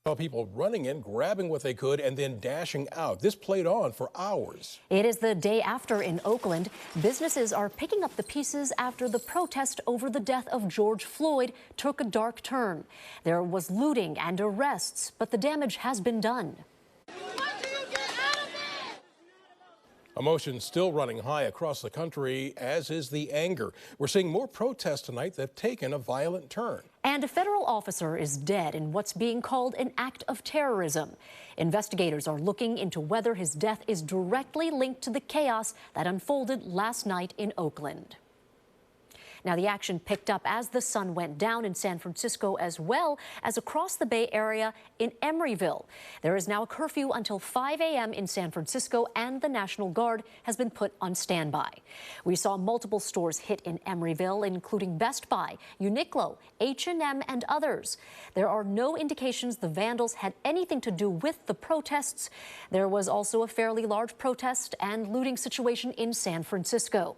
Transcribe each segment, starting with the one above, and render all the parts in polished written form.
Saw people running in, grabbing what they could, and then dashing out. This played on for hours. It is the day after in Oakland. Businesses are picking up the pieces after the protest over the death of George Floyd took a dark turn. There was looting and arrests, but the damage has been done. Emotions still running high across the country, as is the anger. We're seeing more protests tonight that have taken a violent turn. And a federal officer is dead in what's being called an act of terrorism. Investigators are looking into whether his death is directly linked to the chaos that unfolded last night in Oakland. Now, the action picked up as the sun went down in San Francisco, as well as across the Bay Area in Emeryville. There is now a curfew until 5 a.m. in San Francisco, and the National Guard has been put on standby. We saw multiple stores hit in Emeryville, including Best Buy, Uniqlo, H&M, and others. There are no indications the vandals had anything to do with the protests. There was also a fairly large protest and looting situation in San Francisco.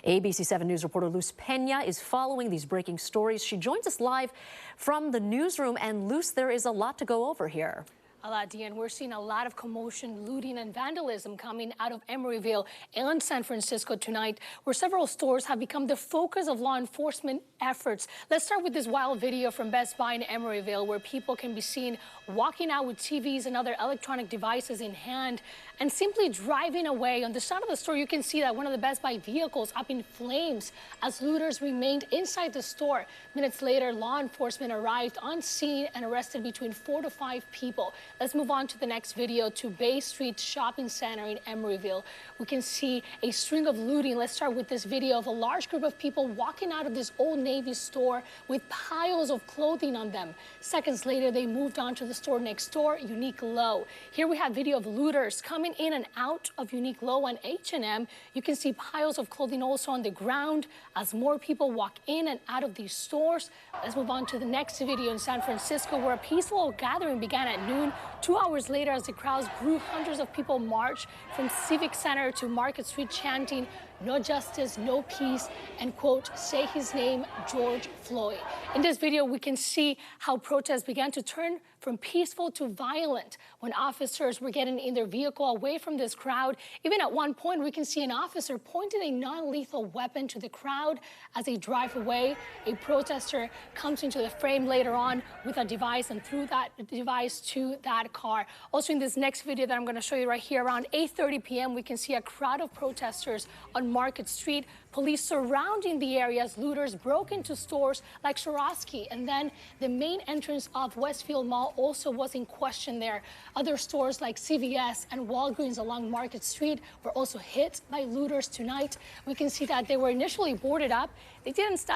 ABC 7 News reporter Luz Pena is following these breaking stories. She joins us live from the newsroom. And Luz, there is a lot to go over here. A lot, Deanne. We're seeing a lot of commotion, looting, and vandalism coming out of Emeryville and San Francisco tonight, where several stores have become the focus of law enforcement efforts. Let's start with this wild video from Best Buy in Emeryville, where people can be seen walking out with TVs and other electronic devices in hand and simply driving away. On the side of the store, you can see that one of the Best Buy vehicles up in flames as looters remained inside the store. Minutes later, law enforcement arrived on scene and arrested between 4 to 5 people. Let's move on to the next video, to Bay Street Shopping Center in Emeryville. We can see a string of looting. Let's start with this video of a large group of people walking out of this Old Navy store with piles of clothing on them. Seconds later, they moved on to the store next door, Uniqlo. Here we have video of looters coming in and out of Uniqlo and H&M. You can see piles of clothing also on the ground as more people walk in and out of these stores. Let's move on to the next video in San Francisco, where a peaceful gathering began at noon. 2 hours later, as the crowds grew, hundreds of people marched from Civic Center to Market Street, chanting, "No justice, no peace," and, quote, "Say his name, George Floyd." In this video, we can see how protests began to turn from peaceful to violent when officers were getting in their vehicle away from this crowd. Even at one point, we can see an officer pointing a non-lethal weapon to the crowd as they drive away. A protester comes into the frame later on with a device and threw that device to that car. Also, in this next video that I'm going to show you right here, around 8:30 p.m., we can see a crowd of protesters on Market Street. Police surrounding the area as looters broke into stores like Swarovski, and then the main entrance of Westfield Mall also was in question there. Other stores like CVS and Walgreens along Market Street were also hit by looters tonight. We can see that they were initially boarded up. That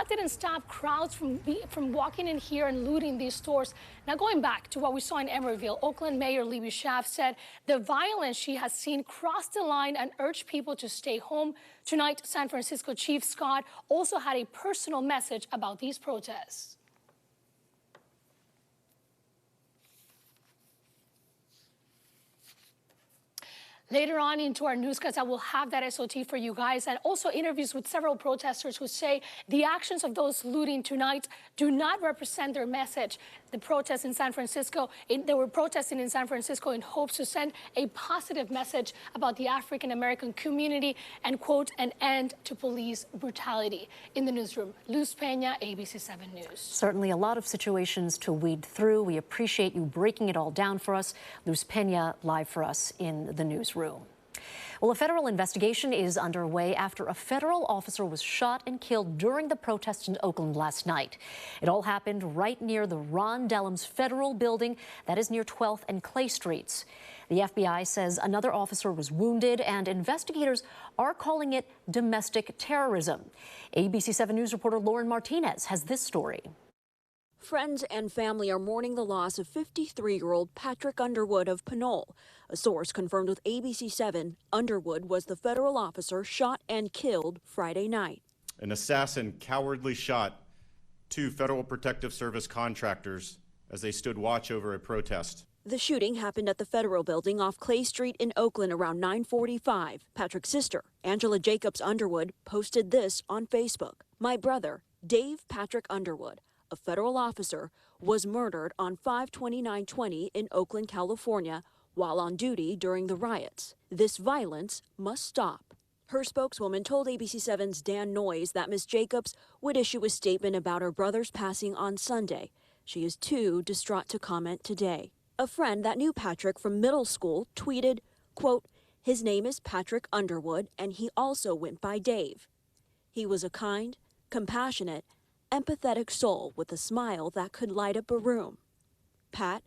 didn't stop crowds from walking in here and looting these stores. Now, going back to what we saw in Emeryville, Oakland Mayor Libby Schaaf said the violence she has seen crossed the line and urged people to stay home. Tonight, San Francisco Chief Scott also had a personal message about these protests. Later on into our newscast, I will have that SOT for you guys, and also interviews with several protesters who say the actions of those looting tonight do not represent their message. The protests in San Francisco, they were protesting in San Francisco in hopes to send a positive message about the African-American community and, quote, an end to police brutality. In the newsroom, Luz Pena, ABC 7 News. Certainly a lot of situations to weed through. We appreciate you breaking it all down for us. Luz Pena live for us in the newsroom. Well, a federal investigation is underway after a federal officer was shot and killed during the protests in Oakland last night. It all happened right near the Ron Dellums Federal Building that is near 12th and Clay Streets. The FBI says another officer was wounded, and investigators are calling it domestic terrorism. ABC 7 News reporter Lauren Martinez has this story. Friends and family are mourning the loss of 53-year-old Patrick Underwood of Pinole. A source confirmed with ABC 7 Underwood was the federal officer shot and killed Friday night. An assassin cowardly shot 2 Federal Protective Service contractors as they stood watch over a protest. The shooting happened at the Federal Building off Clay Street in Oakland around 9:45. Patrick's sister, Angela Jacobs Underwood, posted this on Facebook. "My brother, Dave Patrick Underwood, a federal officer, was murdered on 5/29/20 in Oakland, California, while on duty during the riots. This violence must stop. Her spokeswoman told ABC7's Dan Noyes that Ms. Jacobs would issue a statement about her brother's passing on Sunday. She is too distraught to comment today. A friend that knew Patrick from middle school tweeted, quote, "His name is Patrick Underwood, and he also went by Dave. He was a kind, compassionate, empathetic soul with a smile that could light up a room. Pat,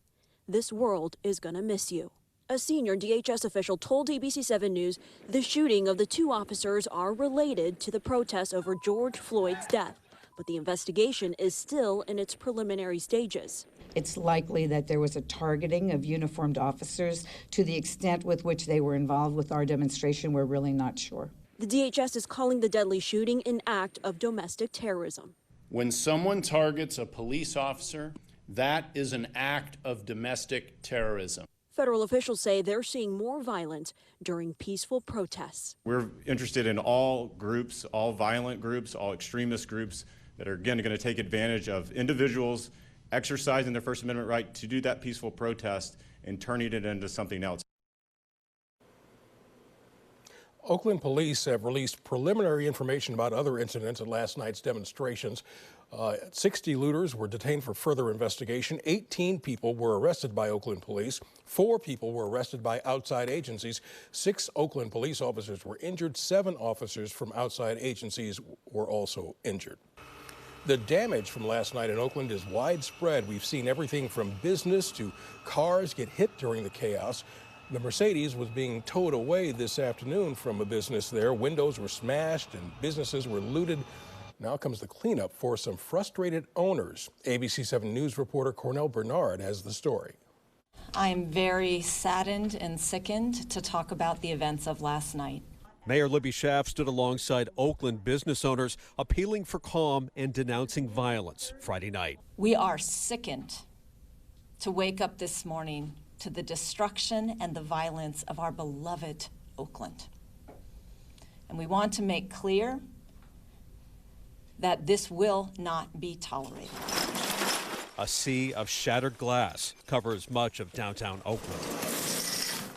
this world is gonna miss you." A senior DHS official told ABC7 News the shooting of the two officers are related to the protests over George Floyd's death, but the investigation is still in its preliminary stages. It's likely that there was a targeting of uniformed officers. To the extent with which they were involved with our demonstration, we're really not sure. The DHS is calling the deadly shooting an act of domestic terrorism. When someone targets a police officer, that is an act of domestic terrorism. Federal officials say they're seeing more violence during peaceful protests. We're interested in all groups, all violent groups, all extremist groups that are, again, going to take advantage of individuals exercising their First Amendment right to do that peaceful protest and turning it into something else. Oakland police have released preliminary information about other incidents at last night's demonstrations. 60 looters were detained for further investigation. 18 people were arrested by Oakland police. 4 people were arrested by outside agencies. 6 Oakland police officers were injured. 7 officers from outside agencies were also injured. The damage from last night in Oakland is widespread. We've seen everything from business to cars get hit during the chaos. The Mercedes was being towed away this afternoon from a business there. Windows were smashed and businesses were looted. Now comes the cleanup for some frustrated owners. ABC7 News reporter Cornell Bernard has the story. I am very saddened and sickened to talk about the events of last night. Mayor Libby Schaaf stood alongside Oakland business owners, appealing for calm and denouncing violence Friday night. We are sickened to wake up this morning to the destruction and the violence of our beloved Oakland. And we want to make clear that this will not be tolerated. A sea of shattered glass covers much of downtown Oakland.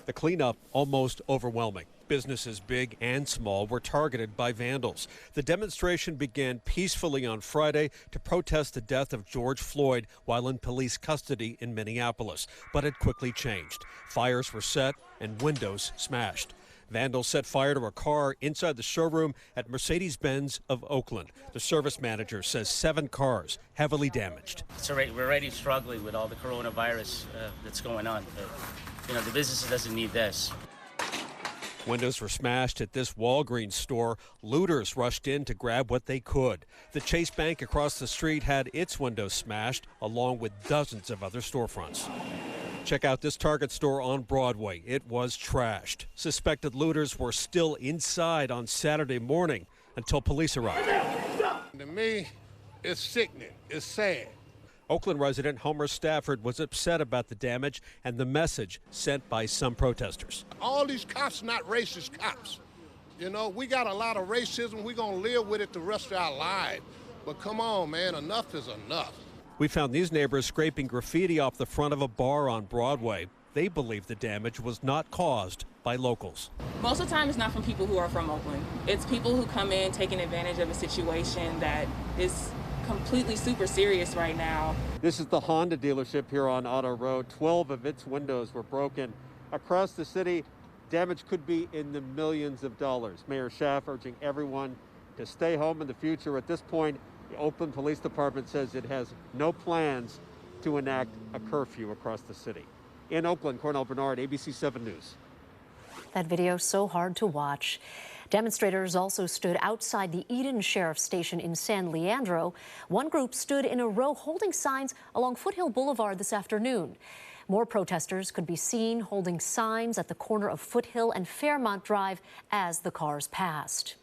The cleanup almost overwhelming. Businesses big and small were targeted by vandals. The demonstration began peacefully on Friday to protest the death of George Floyd while in police custody in Minneapolis, but it quickly changed. Fires were set and windows smashed. Vandals set fire to a car inside the showroom at Mercedes-Benz of Oakland. The service manager says 7 cars heavily damaged. We're already struggling with all the coronavirus that's going on. But, the business doesn't need this. Windows were smashed at this Walgreens store. Looters rushed in to grab what they could. The Chase Bank across the street had its windows smashed, along with dozens of other storefronts. Check out this Target store on Broadway. It was trashed. Suspected looters were still inside on Saturday morning until police arrived. To me, it's sickening. It's sad. Oakland resident Homer Stafford was upset about the damage and the message sent by some protesters. All these cops are not racist cops. We got a lot of racism. We're going to live with it the rest of our lives. But come on, man, enough is enough. We found these neighbors scraping graffiti off the front of a bar on Broadway. They believe the damage was not caused by locals. Most of the time it's not from people who are from Oakland. It's people who come in taking advantage of a situation that is completely super serious right now. This is the Honda dealership here on Auto Road. 12 of its windows were broken. Across the city, damage could be in the millions of dollars. Mayor Schaaf urging everyone to stay home in the future. At this point, the Oakland Police Department says it has no plans to enact a curfew across the city. In Oakland, Cornell Bernard, ABC7 News. That video so hard to watch. Demonstrators also stood outside the Eden Sheriff's Station in San Leandro. One group stood in a row holding signs along Foothill Boulevard this afternoon. More protesters could be seen holding signs at the corner of Foothill and Fairmont Drive as the cars passed.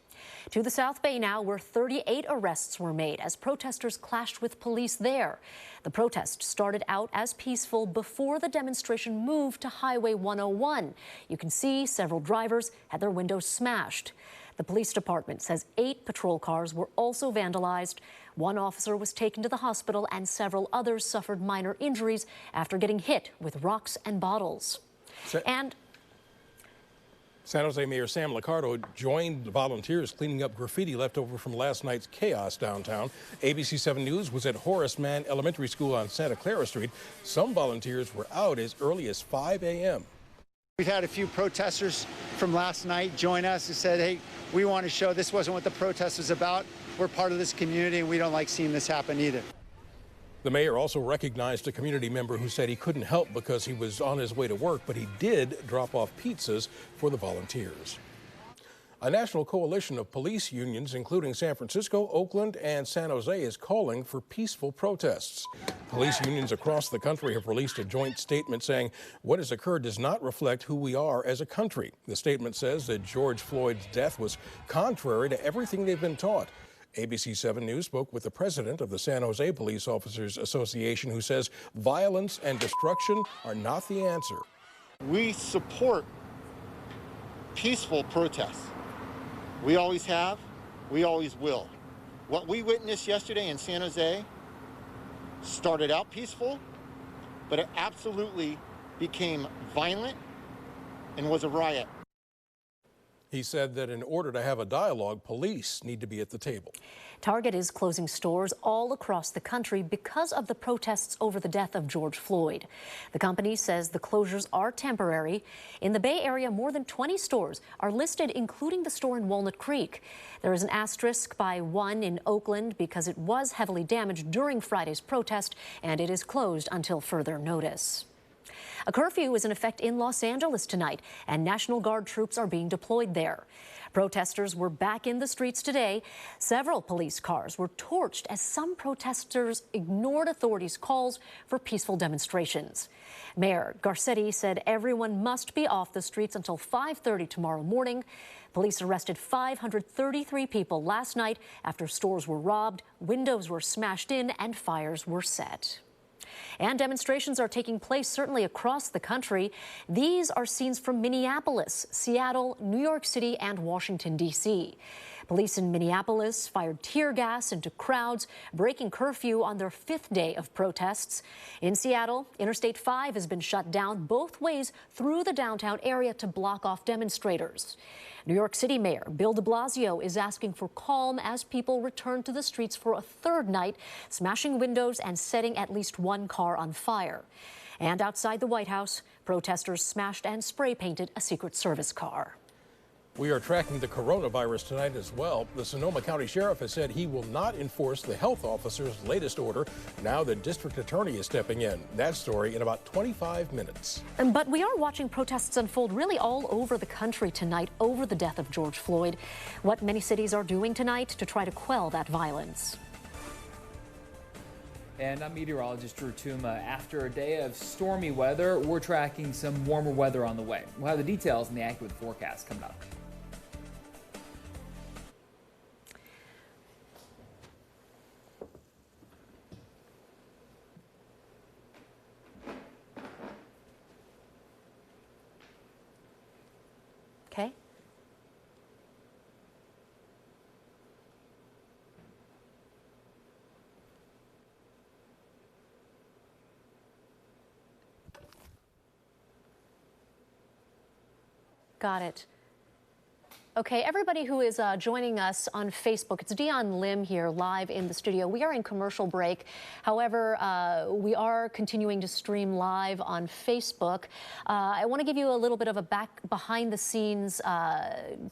To the South Bay now, where 38 arrests were made as protesters clashed with police there. The protest started out as peaceful before the demonstration moved to Highway 101. You can see several drivers had their windows smashed. The police department says 8 patrol cars were also vandalized. One officer was taken to the hospital and several others suffered minor injuries after getting hit with rocks and bottles. And San Jose Mayor Sam Liccardo joined the volunteers cleaning up graffiti left over from last night's chaos downtown. ABC 7 News was at Horace Mann Elementary School on Santa Clara Street. Some volunteers were out as early as 5 a.m. We've had a few protesters from last night join us who said, hey, we want to show this wasn't what the protest was about. We're part of this community and we don't like seeing this happen either. The mayor also recognized a community member who said he couldn't help because he was on his way to work, but he did drop off pizzas for the volunteers. A national coalition of police unions, including San Francisco, Oakland, and San Jose, is calling for peaceful protests. Police unions across the country have released a joint statement saying what has occurred does not reflect who we are as a country. The statement says that George Floyd's death was contrary to everything they've been taught. ABC 7 News spoke with the president of the San Jose Police Officers Association, who says violence and destruction are not the answer. We support peaceful protests. We always have, we always will. What we witnessed yesterday in San Jose started out peaceful, but it absolutely became violent and was a riot. He said that in order to have a dialogue, police need to be at the table. Target is closing stores all across the country because of the protests over the death of George Floyd. The company says the closures are temporary. In the Bay Area, more than 20 stores are listed, including the store in Walnut Creek. There is an asterisk by one in Oakland because it was heavily damaged during Friday's protest, and it is closed until further notice. A curfew is in effect in Los Angeles tonight, and National Guard troops are being deployed there. Protesters were back in the streets today. Several police cars were torched as some protesters ignored authorities' calls for peaceful demonstrations. Mayor Garcetti said everyone must be off the streets until 5:30 tomorrow morning. Police arrested 533 people last night after stores were robbed, windows were smashed in, and fires were set. And demonstrations are taking place certainly across the country. These are scenes from Minneapolis, Seattle, New York City, and Washington, D.C. Police in Minneapolis fired tear gas into crowds, breaking curfew on their 5th day of protests. In Seattle, Interstate 5 has been shut down both ways through the downtown area to block off demonstrators. New York City Mayor Bill de Blasio is asking for calm as people return to the streets for a 3rd night, smashing windows and setting at least one car on fire. And outside the White House, protesters smashed and spray painted a Secret Service car. We are tracking the coronavirus tonight as well. The Sonoma County Sheriff has said he will not enforce the health officer's latest order. Now the district attorney is stepping in. That story in about 25 minutes. But we are watching protests unfold really all over the country tonight over the death of George Floyd. What many cities are doing tonight to try to quell that violence. And I'm meteorologist Drew Tuma. After a day of stormy weather, we're tracking some warmer weather on the way. We'll have the details in the accurate forecast coming up. Okay. Got it. Okay, everybody who is joining us on Facebook, it's Dion Lim here live in the studio. We are in commercial break. However, we are continuing to stream live on Facebook. I want to give you a little bit of a behind the scenes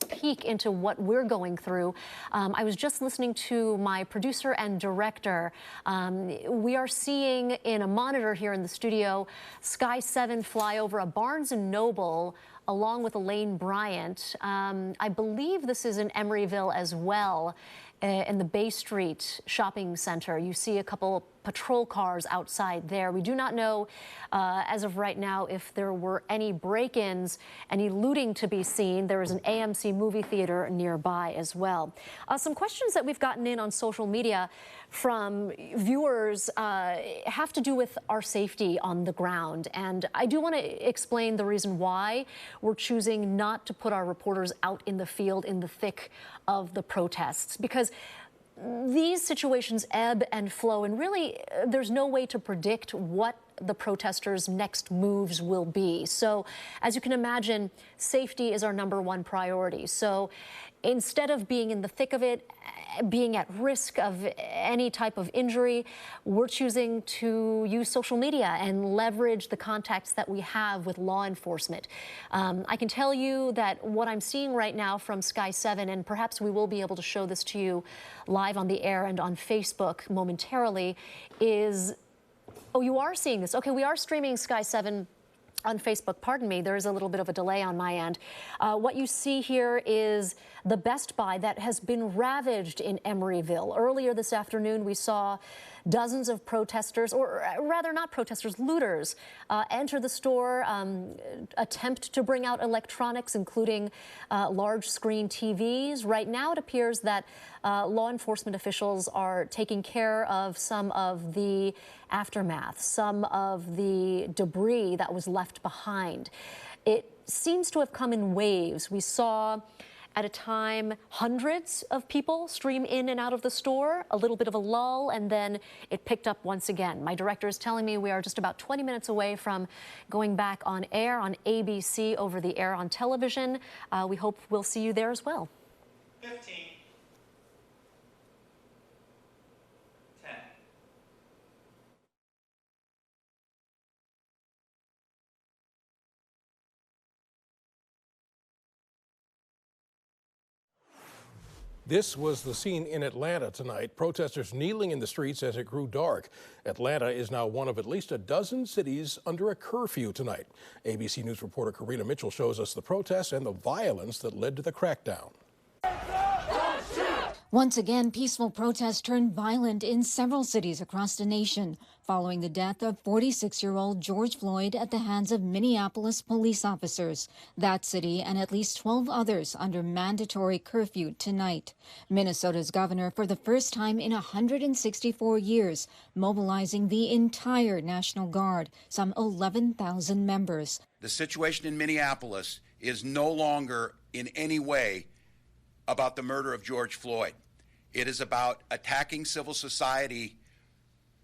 peek into what we're going through. I was just listening to my producer and director. We are seeing in a monitor here in the studio, Sky 7 fly over a Barnes & Noble along with Elaine Bryant. I believe this is in Emeryville as well, in the Bay Street shopping center. You see a couple patrol cars outside there. We do not know as of right now if there were any break-ins, any looting to be seen. There is an AMC movie theater nearby as well. Some questions that we've gotten in on social media from viewers have to do with our safety on the ground. And I do want to explain the reason why we're choosing not to put our reporters out in the field in the thick of the protests. Because these situations ebb and flow, and really there's no way to predict what the protesters' next moves will be. So, as you can imagine, safety is our #1 priority. So, instead of being in the thick of it, being at risk of any type of injury, we're choosing to use social media and leverage the contacts that we have with law enforcement. I can tell you that what I'm seeing right now from Sky 7, and perhaps we will be able to show this to you live on the air and on Facebook momentarily, is, oh, you are seeing this. Okay, we are streaming Sky 7 on Facebook. Pardon me, there is a little bit of a delay on my end. What you see here is the Best Buy that has been ravaged in Emeryville. Earlier this afternoon, we saw dozens of protesters, or rather not protesters, looters, enter the store, attempt to bring out electronics, including large screen TVs. Right now, it appears that law enforcement officials are taking care of some of the aftermath, some of the debris that was left behind. It seems to have come in waves. We saw at a time hundreds of people stream in and out of the store, a little bit of a lull, and then it picked up once again. My director is telling me we are just about 20 minutes away from going back on air on ABC, over the air on television. We hope we'll see you there as well. 15. 10. This was the scene in Atlanta tonight. Protesters kneeling in the streets as it grew dark. Atlanta is now one of at least a dozen cities under a curfew tonight. ABC News reporter Karina Mitchell shows us the protests and the violence that led to the crackdown. Once again, peaceful protests turned violent in several cities across the nation following the death of 46-year-old George Floyd at the hands of Minneapolis police officers. That city and at least 12 others under mandatory curfew tonight. Minnesota's governor, for the first time in 164 years, mobilizing the entire National Guard, some 11,000 members. The situation in Minneapolis is no longer in any way about the murder of George Floyd. It is about attacking civil society,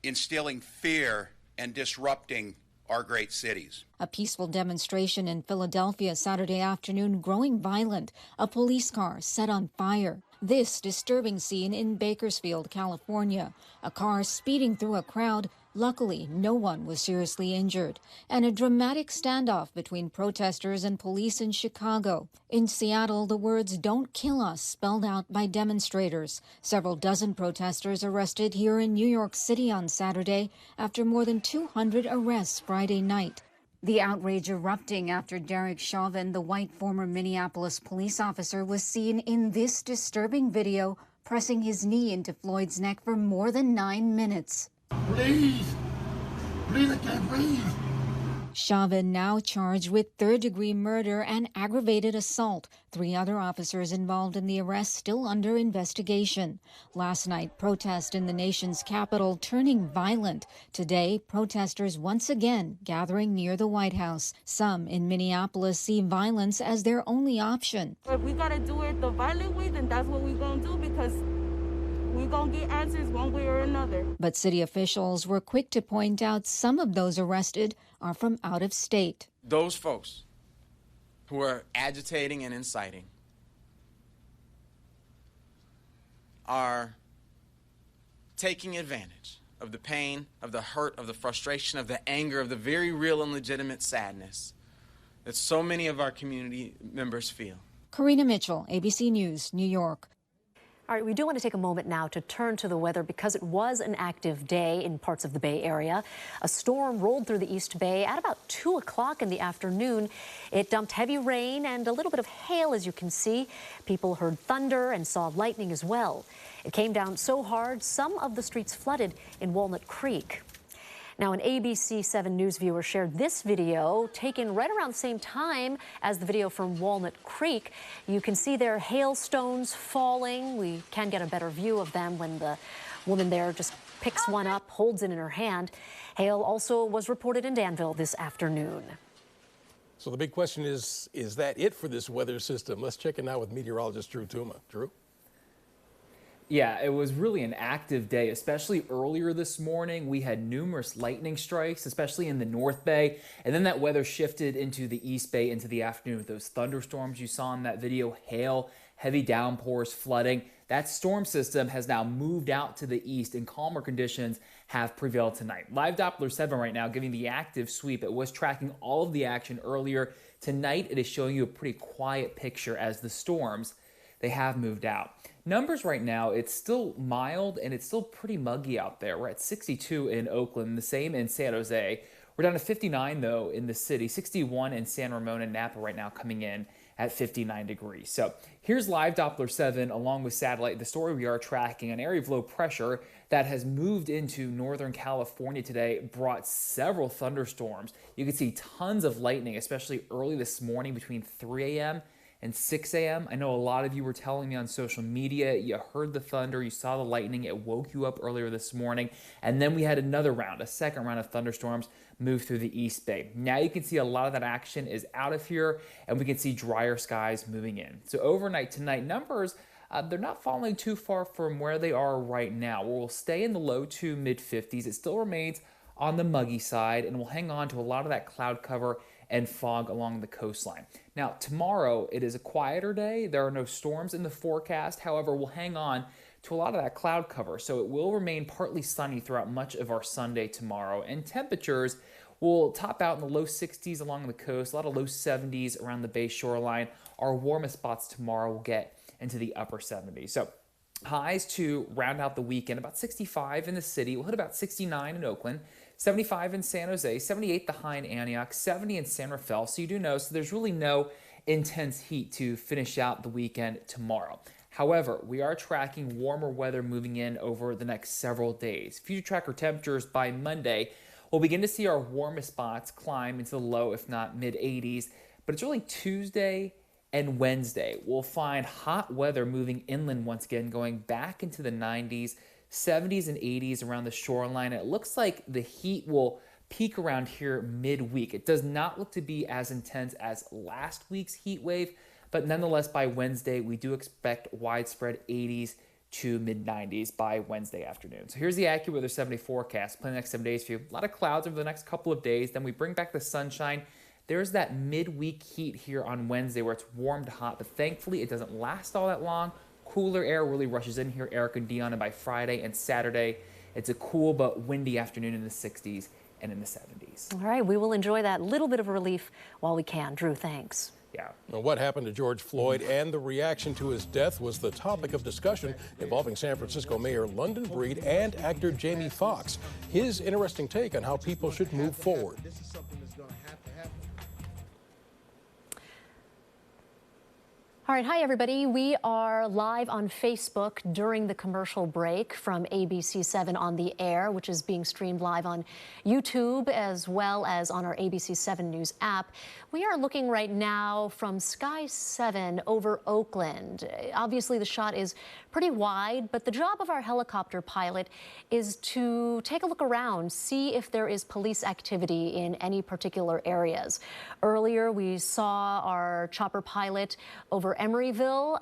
instilling fear, and disrupting our great cities. A peaceful demonstration in Philadelphia Saturday afternoon growing violent, a police car set on fire. This disturbing scene in Bakersfield, California, a car speeding through a crowd. Luckily, no one was seriously injured. And a dramatic standoff between protesters and police in Chicago. In Seattle, the words "Don't kill us" spelled out by demonstrators. Several dozen protesters arrested here in New York City on Saturday after more than 200 arrests Friday night. The outrage erupting after Derek Chauvin, the white former Minneapolis police officer, was seen in this disturbing video pressing his knee into Floyd's neck for more than 9 minutes. Please, I can't breathe. Chauvin now charged with third-degree murder and aggravated assault. 3 other officers involved in the arrest still under investigation. Last night, protests in the nation's capital turning violent. Today, protesters once again gathering near the White House. Some in Minneapolis see violence as their only option. If we gotta do it the violent way, then that's what we're gonna do, because we're going to get answers one way or another. But city officials were quick to point out some of those arrested are from out of state. Those folks who are agitating and inciting are taking advantage of the pain, of the hurt, of the frustration, of the anger, of the very real and legitimate sadness that so many of our community members feel. Karina Mitchell, ABC News, New York. All right, we do want to take a moment now to turn to the weather because it was an active day in parts of the Bay Area. A storm rolled through the East Bay at about 2 o'clock in the afternoon. It dumped heavy rain and a little bit of hail, as you can see. People heard thunder and saw lightning as well. It came down so hard, some of the streets flooded in Walnut Creek. Now, an ABC 7 News viewer shared this video taken right around the same time as the video from Walnut Creek. You can see there hailstones falling. We can get a better view of them when the woman there just picks one up, holds it in her hand. Hail also was reported in Danville this afternoon. So the big question is that it for this weather system? Let's check it out with meteorologist Drew Tuma. Drew? Yeah, it was really an active day, especially earlier this morning. We had numerous lightning strikes, especially in the North Bay. And then that weather shifted into the East Bay into the afternoon with those thunderstorms you saw in that video, hail, heavy downpours, flooding. That storm system has now moved out to the east and calmer conditions have prevailed tonight. Live Doppler 7 right now giving the active sweep. It was tracking all of the action earlier. Tonight it is showing you a pretty quiet picture as the storms, they have moved out. Numbers right now, it's still mild and it's still pretty muggy out there. We're at 62 in Oakland, the same in San Jose. We're down to 59 though in the city, 61 in San Ramon and Napa right now coming in at 59 degrees. So here's Live Doppler 7 along with satellite. The story we are tracking, an area of low pressure that has moved into Northern California today, brought several thunderstorms. You can see tons of lightning, especially early this morning between 3 a.m. and 6 a.m. I know a lot of you were telling me on social media, you heard the thunder, you saw the lightning, it woke you up earlier this morning. And then we had another round, a second round of thunderstorms move through the East Bay. Now you can see a lot of that action is out of here and we can see drier skies moving in. So overnight tonight, numbers, they're not falling too far from where they are right now. We'll stay in the low to mid 50s. It still remains on the muggy side and we'll hang on to a lot of that cloud cover and fog along the coastline. Now, tomorrow, it is a quieter day. There are no storms in the forecast. However, we'll hang on to a lot of that cloud cover, so it will remain partly sunny throughout much of our Sunday tomorrow. And temperatures will top out in the low 60s along the coast, a lot of low 70s around the Bay shoreline. Our warmest spots tomorrow will get into the upper 70s. So highs to round out the weekend, about 65 in the city. We'll hit about 69 in Oakland. 75 in San Jose, 78 the high in Antioch, 70 in San Rafael. So you do know, so there's really no intense heat to finish out the weekend tomorrow. However, we are tracking warmer weather moving in over the next several days. Future tracker temperatures by Monday, we'll begin to see our warmest spots climb into the low, if not mid 80s. But it's really Tuesday and Wednesday. We'll find hot weather moving inland once again, going back into the 90s. 70s and 80s around the shoreline. It looks like the heat will peak around here midweek. It does not look to be as intense as last week's heat wave, but nonetheless by Wednesday we do expect widespread 80s to mid 90s by Wednesday afternoon. So here's the AccuWeather 70 forecast. Playing the next 7 days for you. A lot of clouds over the next couple of days. Then we bring back the sunshine. There's that midweek heat here on Wednesday where it's warm to hot, but thankfully it doesn't last all that long. Cooler air really rushes in here, Eric and Dion, and by Friday and Saturday, it's a cool but windy afternoon in the 60s and in the 70s. All right, we will enjoy that little bit of relief while we can. Drew, thanks. Yeah. Well, what happened to George Floyd and the reaction to his death was the topic of discussion involving San Francisco Mayor London Breed and actor Jamie Foxx. His interesting take on how people should move forward. This is something that's going to happen. All right, hi everybody. We are live on Facebook during the commercial break from ABC 7 on the air, which is being streamed live on YouTube as well as on our ABC 7 News app. We are looking right now from Sky 7 over Oakland. Obviously, the shot is pretty wide, but the job of our helicopter pilot is to take a look around, see if there is police activity in any particular areas. Earlier, we saw our chopper pilot over Emeryville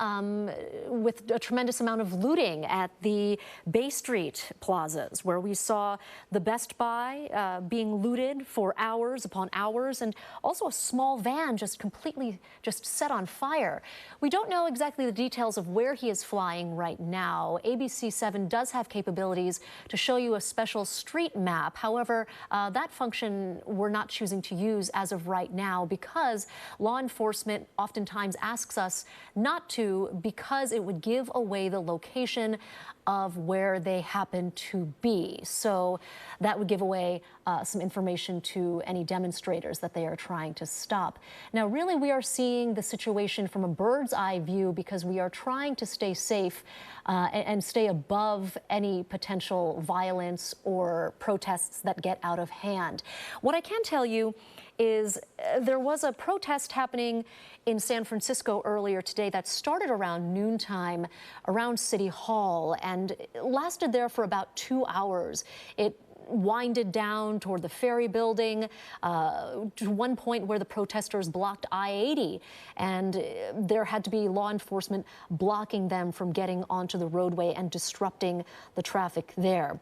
with a tremendous amount of looting at the Bay Street plazas, where we saw the Best Buy being looted for hours upon hours, and also a small van just completely set on fire. We don't know exactly the details of where he is flying right now. ABC 7 does have capabilities to show you a special street map. However, that function we're not choosing to use as of right now because law enforcement oftentimes asks us not to, because it would give away the location of where they happen to be. So that would give away some information to any demonstrators that they are trying to stop. Now, really, we are seeing the situation from a bird's eye view because we are trying to stay safe and stay above any potential violence or protests that get out of hand. What I can tell you is there was a protest happening in San Francisco earlier today that started around noontime around City Hall and lasted there for about 2 hours. It winded down toward the ferry building, to one point where the protesters blocked I-80, and there had to be law enforcement blocking them from getting onto the roadway and disrupting the traffic there.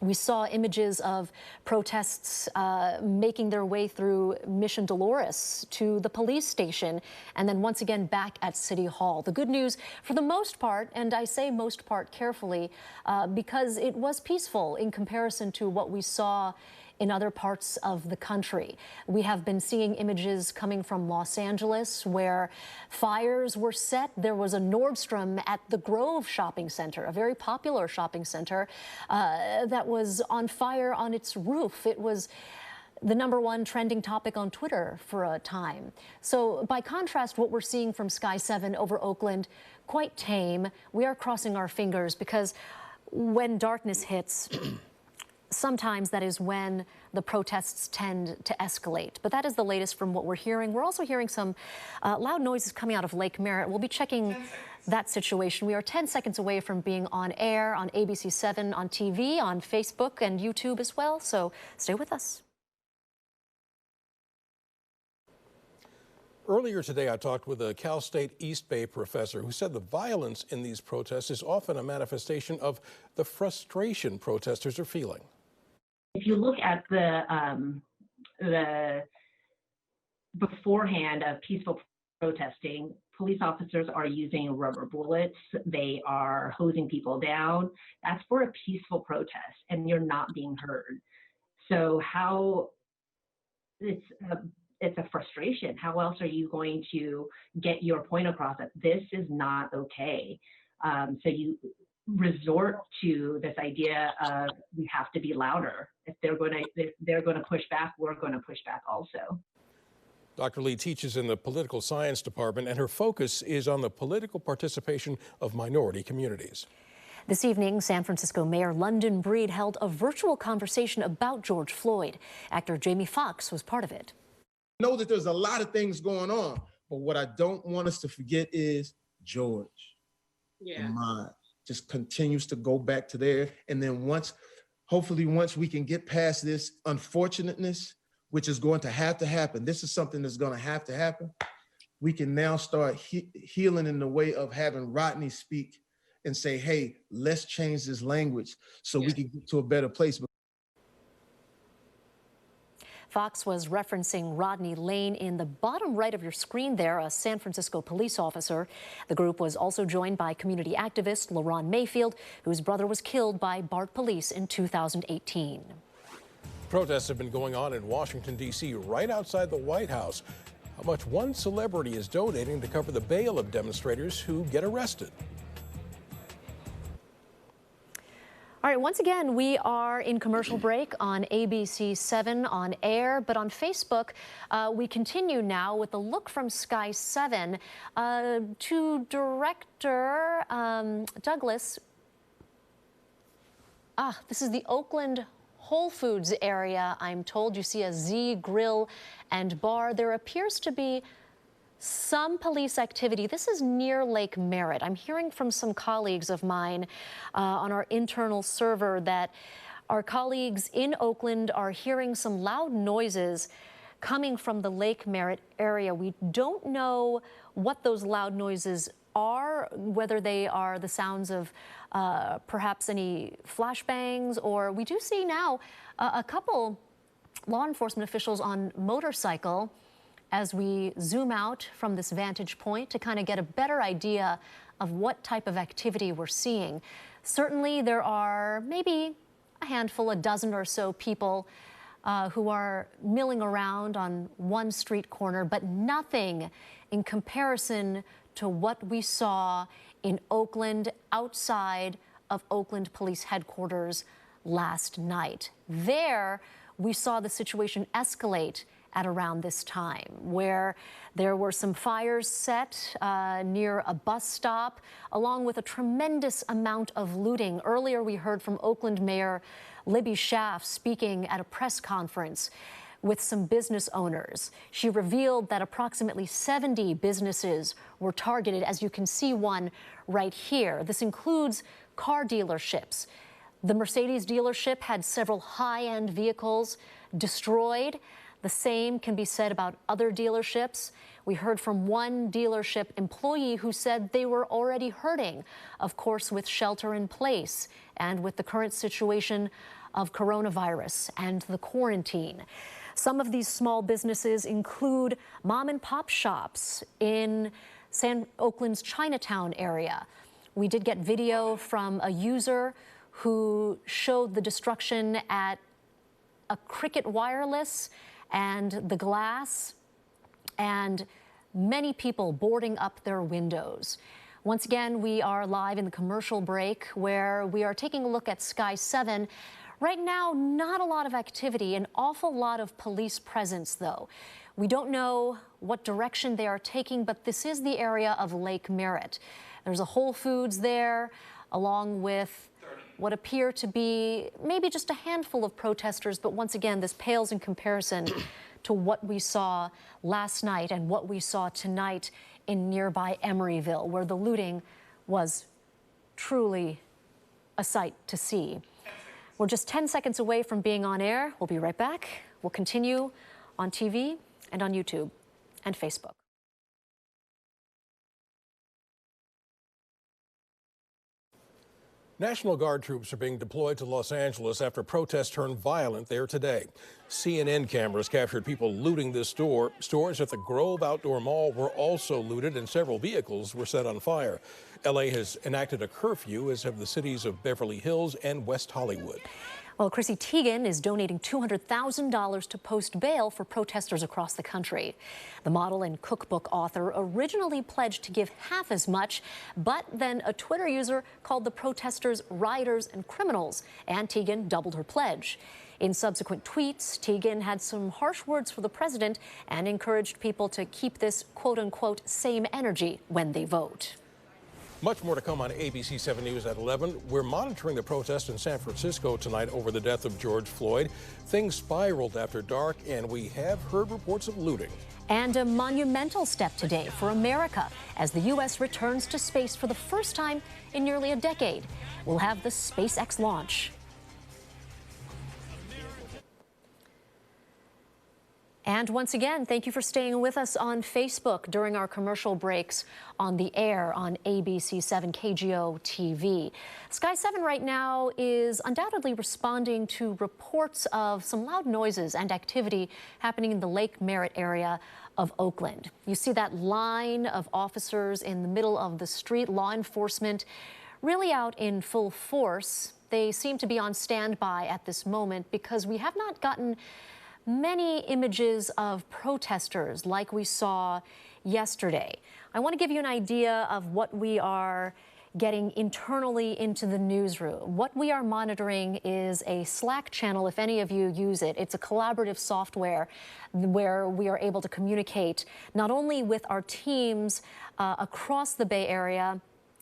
We saw images of protests making their way through Mission Dolores to the police station and then once again back at City Hall. The good news, for the most part, and I say most part carefully, because it was peaceful in comparison to what we saw in other parts of the country. We have been seeing images coming from Los Angeles where fires were set. There was a Nordstrom at the Grove shopping center, a very popular shopping center, that was on fire on its roof. It was the #1 trending topic on Twitter for a time. So by contrast, what we're seeing from Sky 7 over Oakland, quite tame. We are crossing our fingers because when darkness hits, sometimes that is when the protests tend to escalate. But that is the latest from what we're hearing. We're also hearing some loud noises coming out of Lake Merritt. We'll be checking that situation. We are 10 seconds away from being on air on ABC 7, on TV, on Facebook and YouTube as well. So stay with us. Earlier today, I talked with a Cal State East Bay professor who said the violence in these protests is often a manifestation of the frustration protesters are feeling. If you look at the beforehand of peaceful protesting, police officers are using rubber bullets. They are hosing people down. That's for a peaceful protest, and you're not being heard. So how it's a frustration. How else are you going to get your point across that this is not okay? So you resort to this idea of we have to be louder. If they're going to push back, we're going to push back also. Dr. Lee teaches in the political science department, and her focus is on the political participation of minority communities. This evening, San Francisco Mayor London Breed held a virtual conversation about George Floyd. Actor Jamie Foxx was part of it. I know that there's a lot of things going on, but what I don't want us to forget is George. Yeah. And mine just continues to go back to there. And then hopefully once we can get past this unfortunateness, which is going to have to happen, this is something that's going to have to happen, we can now start healing in the way of having Rodney speak and say, hey, let's change this language so we can get to a better place. Fox was referencing Rodney Lane in the bottom right of your screen there, a San Francisco police officer. The group was also joined by community activist LaRon Mayfield, whose brother was killed by BART police in 2018. Protests have been going on in Washington, D.C., right outside the White House. How much one celebrity is donating to cover the bail of demonstrators who get arrested. All right, once again, we are in commercial break on ABC 7 on air, but on Facebook, we continue now with a look from Sky 7 to director Douglas. This is the Oakland Whole Foods area, I'm told. You see a Z Grill and Bar. There appears to be some police activity. This is near Lake Merritt. I'm hearing from some colleagues of mine on our internal server that our colleagues in Oakland are hearing some loud noises coming from the Lake Merritt area. We don't know what those loud noises are, whether they are the sounds of perhaps any flashbangs, or we do see now a couple law enforcement officials on motorcycle as we zoom out from this vantage point to kind of get a better idea of what type of activity we're seeing. Certainly there are maybe a handful, a dozen or so people who are milling around on one street corner, but nothing in comparison to what we saw in Oakland, outside of Oakland Police Headquarters last night. There, we saw the situation escalate at around this time, where there were some fires set near a bus stop, along with a tremendous amount of looting. Earlier, we heard from Oakland Mayor Libby Schaaf speaking at a press conference with some business owners. She revealed that approximately 70 businesses were targeted, as you can see one right here. This includes car dealerships, The Mercedes dealership had several high-end vehicles destroyed. The same can be said about other dealerships. We heard from one dealership employee who said they were already hurting, of course, with shelter in place and with the current situation of coronavirus and the quarantine. Some of these small businesses include mom and pop shops in Oakland's Chinatown area. We did get video from a user who showed the destruction at a Cricket Wireless and the glass, and many people boarding up their windows. Once again, we are live in the commercial break where we are taking a look at Sky 7. Right now, not a lot of activity, an awful lot of police presence, though. We don't know what direction they are taking, but this is the area of Lake Merritt. There's a Whole Foods there, along with what appear to be maybe just a handful of protesters, but once again, this pales in comparison to what we saw last night and what we saw tonight in nearby Emeryville, where the looting was truly a sight to see. We're just 10 seconds away from being on air. We'll be right back. We'll continue on TV and on YouTube and Facebook. National Guard troops are being deployed to Los Angeles after protests turned violent there today. CNN cameras captured people looting this store. Stores at the Grove Outdoor Mall were also looted and several vehicles were set on fire. LA has enacted a curfew, as have the cities of Beverly Hills and West Hollywood. Well, Chrissy Teigen is donating $200,000 to post bail for protesters across the country. The model and cookbook author originally pledged to give half as much, but then a Twitter user called the protesters rioters and criminals, and Teigen doubled her pledge. In subsequent tweets, Teigen had some harsh words for the president and encouraged people to keep this quote-unquote same energy when they vote. Much more to come on ABC 7 News at 11. We're monitoring the protest in San Francisco tonight over the death of George Floyd. Things spiraled after dark, and we have heard reports of looting. And a monumental step today for America as the U.S. returns to space for the first time in nearly a decade. We'll have the Spacex launch. And once again, thank you for staying with us on Facebook during our commercial breaks on the air on ABC 7 KGO TV. Sky 7 right now is undoubtedly responding to reports of some loud noises and activity happening in the Lake Merritt area of Oakland. You see that line of officers in the middle of the street, law enforcement really out in full force. They seem to be on standby at this moment because we have not gotten many images of protesters like we saw yesterday. I want to give you an idea of what we are getting internally into the newsroom. What we are monitoring is a Slack channel, if any of you use it. It's a collaborative software where we are able to communicate not only with our teams across the Bay Area,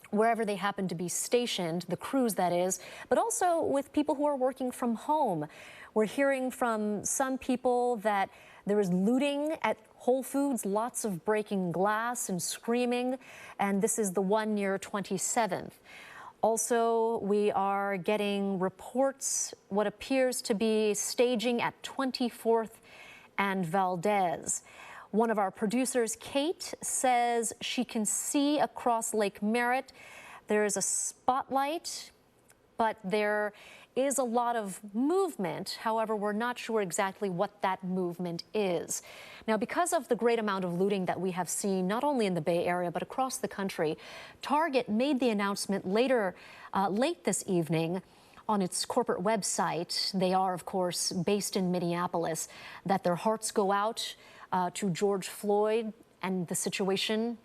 wherever they happen to be stationed, the crews that is, but also with people who are working from home. We're hearing from some people that there is looting at Whole Foods, lots of breaking glass and screaming, and this is the one near 27th. Also, we are getting reports, what appears to be staging at 24th and Valdez. One of our producers, Kate, says she can see across Lake Merritt. There is a spotlight, but there is a lot of movement. However, we're not sure exactly what that movement is. Now, because of the great amount of looting that we have seen, not only in the Bay Area, but across the country, Target made the announcement late this evening on its corporate website. They are, of course, based in Minneapolis, that their hearts go out to George Floyd and the situation,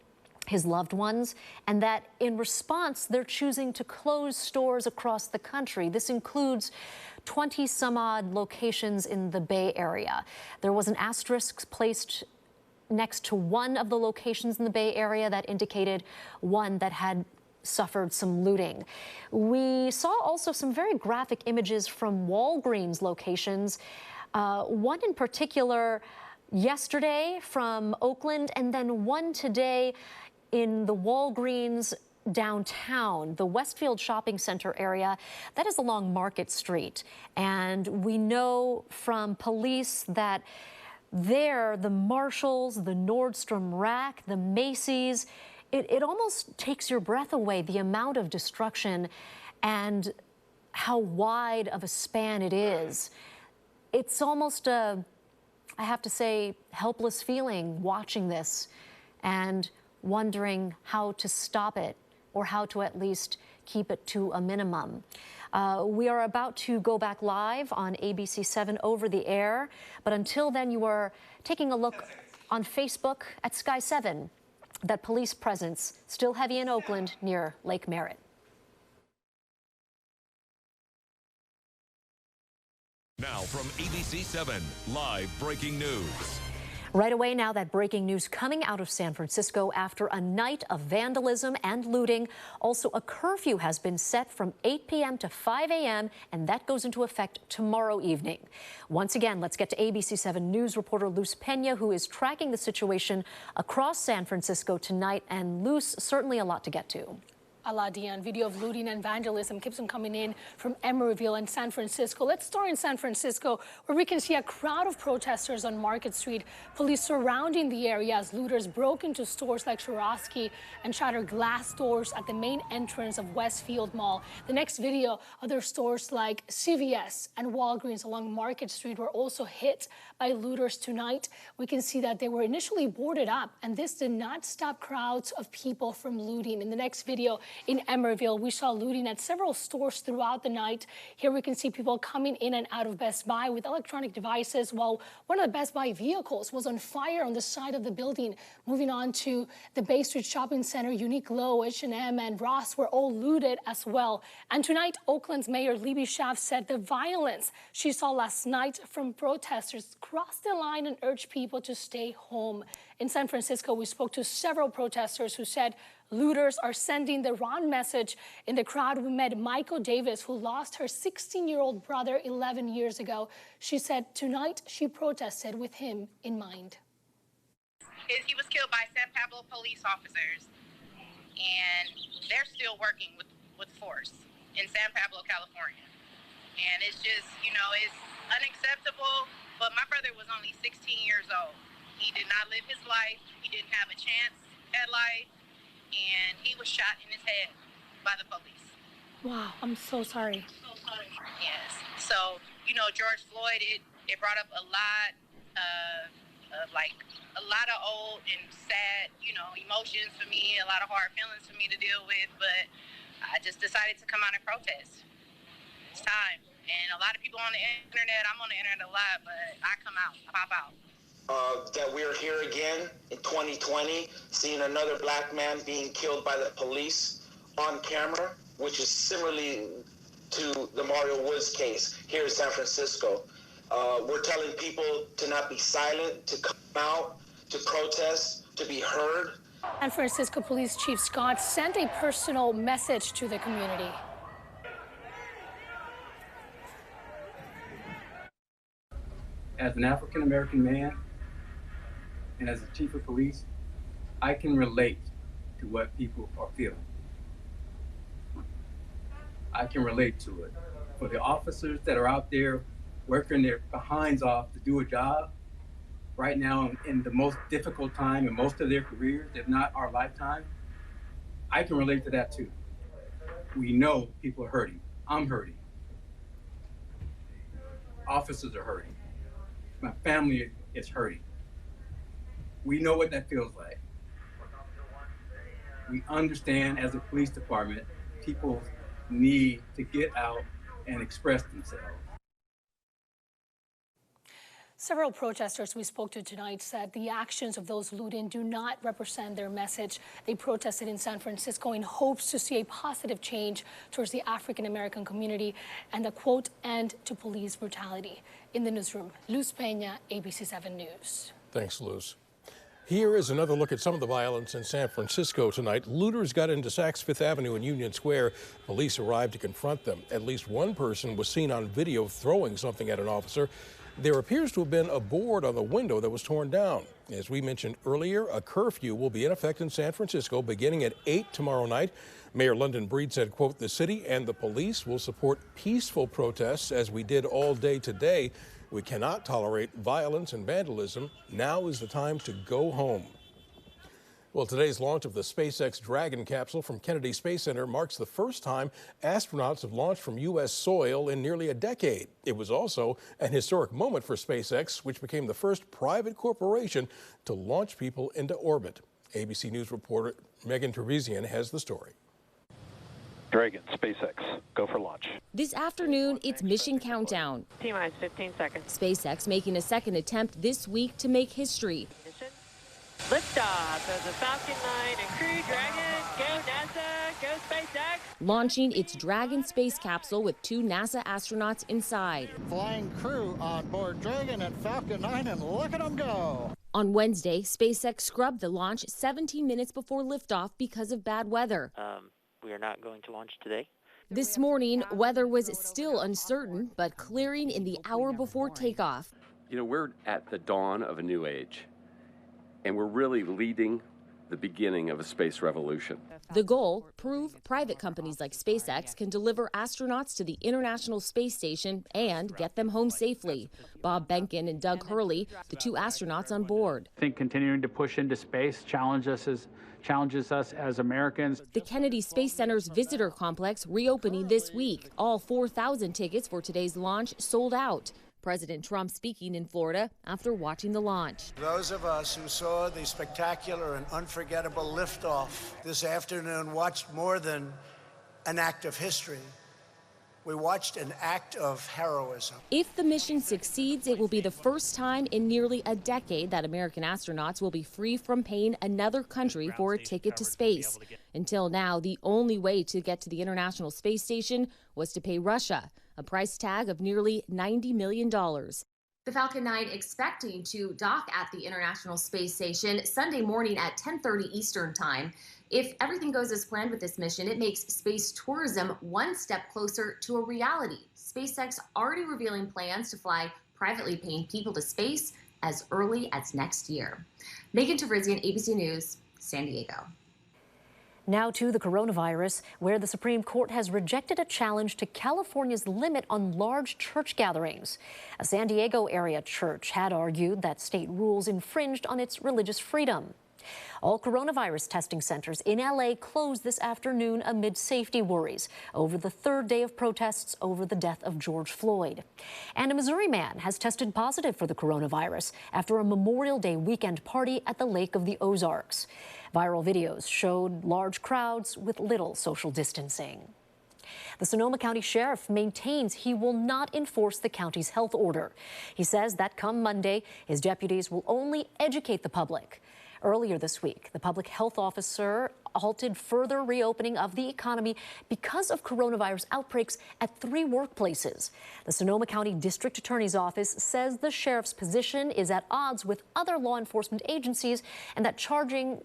his loved ones, and that in response, they're choosing to close stores across the country. This includes 20 some odd locations in the Bay Area. There was an asterisk placed next to one of the locations in the Bay Area that indicated one that had suffered some looting. We saw also some very graphic images from Walgreens locations, one in particular yesterday from Oakland, and then one today in the Walgreens downtown, the Westfield Shopping Center area, that is along Market Street. And we know from police that there, the Marshalls, the Nordstrom Rack, the Macy's, it almost takes your breath away, the amount of destruction and how wide of a span it is. It's almost a, I have to say, helpless feeling watching this and wondering how to stop it or how to at least keep it to a minimum. We are about to go back live on ABC 7 over the air, but until then you are taking a look on Facebook at Sky 7. That police presence still heavy in Oakland near Lake Merritt. Now from ABC 7, live breaking news. Right away now, that breaking news coming out of San Francisco after a night of vandalism and looting. Also, a curfew has been set from 8 p.m. to 5 a.m., and that goes into effect tomorrow evening. Once again, let's get to ABC 7 News reporter Luz Pena, who is tracking the situation across San Francisco tonight. And Luz, certainly a lot to get to. Dion, video of looting and vandalism keeps on coming in from Emeryville and San Francisco. Let's start in San Francisco, where we can see a crowd of protesters on Market Street. Police surrounding the area as looters broke into stores like Swarovski and shattered glass doors at the main entrance of Westfield Mall. The next video, other stores like CVS and Walgreens along Market Street were also hit by looters tonight. We can see that they were initially boarded up, and this did not stop crowds of people from looting. In the next video, in Emeryville, we saw looting at several stores throughout the night. Here we can see people coming in and out of Best Buy with electronic devices, while one of the Best Buy vehicles was on fire on the side of the building. Moving on to the Bay Street Shopping Center, Uniqlo, H&M, and Ross were all looted as well. And tonight, Oakland's Mayor Libby Schaaf said the violence she saw last night from protesters crossed the line and urged people to stay home. In San Francisco, we spoke to several protesters who said looters are sending the wrong message. In the crowd, we met Michael Davis, who lost her 16-year-old brother 11 years ago. She said tonight she protested with him in mind. He was killed by San Pablo police officers, and they're still working with force in San Pablo, California. And it's just, you know, it's unacceptable, but my brother was only 16 years old. He did not live his life. He didn't have a chance at life. And he was shot in his head by the police. Wow, I'm so sorry. Yes. So, you know, George Floyd, it brought up a lot of old and sad, you know, emotions for me, a lot of hard feelings for me to deal with, but I just decided to come out and protest. It's time. And a lot of people on the internet, I'm on the internet a lot, but I come out, I pop out. That we're here again in 2020, seeing another black man being killed by the police on camera, which is similarly to the Mario Woods case here in San Francisco. We're telling people to not be silent, to come out, to protest, to be heard. San Francisco Police Chief Scott sent a personal message to the community. As an African-American man, and as a chief of police, I can relate to what people are feeling. I can relate to it. For the officers that are out there working their behinds off to do a job, right now in the most difficult time in most of their careers, if not our lifetime, I can relate to that too. We know people are hurting. I'm hurting. Officers are hurting. My family is hurting. We know what that feels like. We understand as a police department, people need to get out and express themselves. Several protesters we spoke to tonight said the actions of those looting do not represent their message. They protested in San Francisco in hopes to see a positive change towards the African-American community and a, quote, end to police brutality. In the newsroom, Luz Pena, ABC 7 News. Thanks, Luz. Here is another look at some of the violence in San Francisco tonight. Looters got into Saks Fifth Avenue and Union Square. Police arrived to confront them. At least one person was seen on video throwing something at an officer. There appears to have been a board on the window that was torn down. As we mentioned earlier, a curfew will be in effect in San Francisco beginning at 8 tomorrow night. Mayor London Breed said, quote, "The city and the police will support peaceful protests as we did all day today. We cannot tolerate violence and vandalism. Now is the time to go home." Well, today's launch of the Spacex Dragon capsule from Kennedy Space Center marks the first time astronauts have launched from U.S. soil in nearly a decade. It was also an historic moment for SpaceX, which became the first private corporation to launch people into orbit. ABC News reporter Megan Teresian has the story. Dragon, SpaceX, go for launch. This afternoon, it's mission countdown. T-minus 15 seconds. SpaceX making a second attempt this week to make history. Liftoff of the Falcon 9 and Crew Dragon. Go NASA, go SpaceX. Launching its Dragon space capsule with 2 NASA astronauts inside. Flying crew on board Dragon and Falcon 9, and look at them go. On Wednesday, SpaceX scrubbed the launch 17 minutes before liftoff because of bad weather. We are not going to launch today. This morning, weather was still uncertain, but clearing in the hour before takeoff. You know, we're at the dawn of a new age, and we're really leading the beginning of a space revolution. The goal, prove private companies like SpaceX can deliver astronauts to the International Space Station and get them home safely. Bob Benkin and Doug Hurley, the 2 astronauts on board. I think continuing to push into space challenges us as Americans. The Kennedy Space Center's visitor complex reopening this week. All 4,000 tickets for today's launch sold out. President Trump speaking in Florida after watching the launch. Those of us who saw the spectacular and unforgettable liftoff this afternoon watched more than an act of history. We watched an act of heroism. If the mission succeeds, it will be the first time in nearly a decade that American astronauts will be free from paying another country for a ticket to space. Until now, the only way to get to the International Space Station was to pay Russia, a price tag of nearly $90 million. The Falcon 9 expecting to dock at the International Space Station Sunday morning at 10:30 Eastern Time. If everything goes as planned with this mission, it makes space tourism one step closer to a reality. SpaceX already revealing plans to fly privately paying people to space as early as next year. Megan Teresian, ABC News, San Diego. Now to the coronavirus, where the Supreme Court has rejected a challenge to California's limit on large church gatherings. A San Diego area church had argued that state rules infringed on its religious freedom. All coronavirus testing centers in LA closed this afternoon amid safety worries over the 3rd day of protests over the death of George Floyd. And a Missouri man has tested positive for the coronavirus after a Memorial Day weekend party at the Lake of the Ozarks. Viral videos showed large crowds with little social distancing. The Sonoma County Sheriff maintains he will not enforce the county's health order. He says that come Monday, his deputies will only educate the public. Earlier this week, the public health officer halted further reopening of the economy because of coronavirus outbreaks at 3 workplaces. The Sonoma County District Attorney's Office says the sheriff's position is at odds with other law enforcement agencies and that charging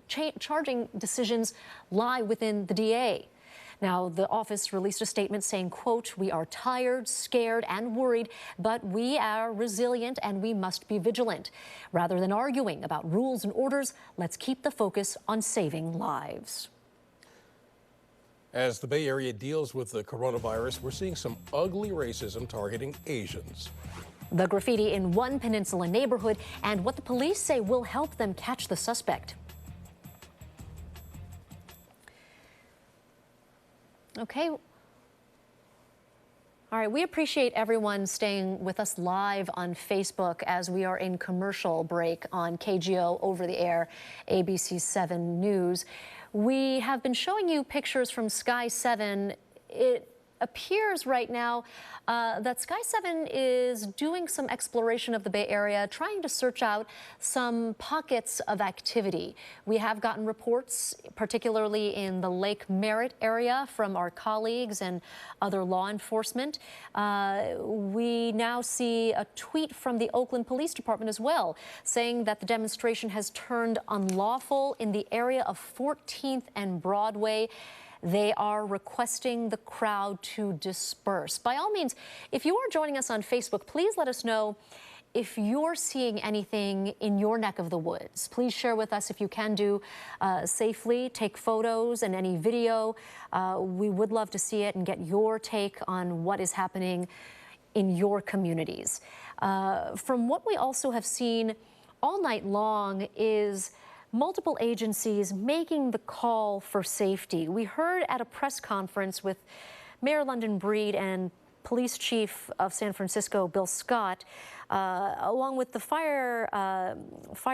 decisions lie within the DA. Now, the office released a statement saying, quote, "We are tired, scared, and worried, but we are resilient and we must be vigilant. Rather than arguing about rules and orders, let's keep the focus on saving lives." As the Bay Area deals with the coronavirus, we're seeing some ugly racism targeting Asians. The graffiti in one peninsula neighborhood and what the police say will help them catch the suspect. Okay. All right, we appreciate everyone staying with us live on Facebook as we are in commercial break on KGO Over the Air, ABC 7 News. We have been showing you pictures from Sky 7. It appears right now that Sky 7 is doing some exploration of the Bay Area, trying to search out some pockets of activity. We have gotten reports, particularly in the Lake Merritt area, from our colleagues and other law enforcement. We now see a tweet from the Oakland Police Department as well, saying that the demonstration has turned unlawful in the area of 14th and Broadway. They are requesting the crowd to disperse. By all means, if you are joining us on Facebook, please let us know if you're seeing anything in your neck of the woods, please share with us if you can do safely. Take photos and any video. We would love to see it and get your take on what is happening in your communities. From what we also have seen all night long is multiple agencies making the call for safety. We heard at a press conference with Mayor London Breed and Police Chief of San Francisco, Bill Scott, along with the Fire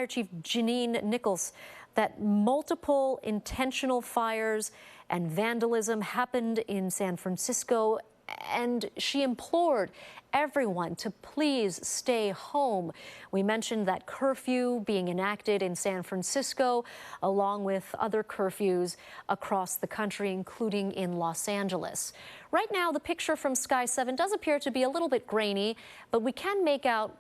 Chief Janine Nichols, that multiple intentional fires and vandalism happened in San Francisco, and she implored everyone to please stay home. We mentioned that curfew being enacted in San Francisco, along with other curfews across the country, including in Los Angeles. Right now, the picture from Sky 7 does appear to be a little bit grainy, but we can make out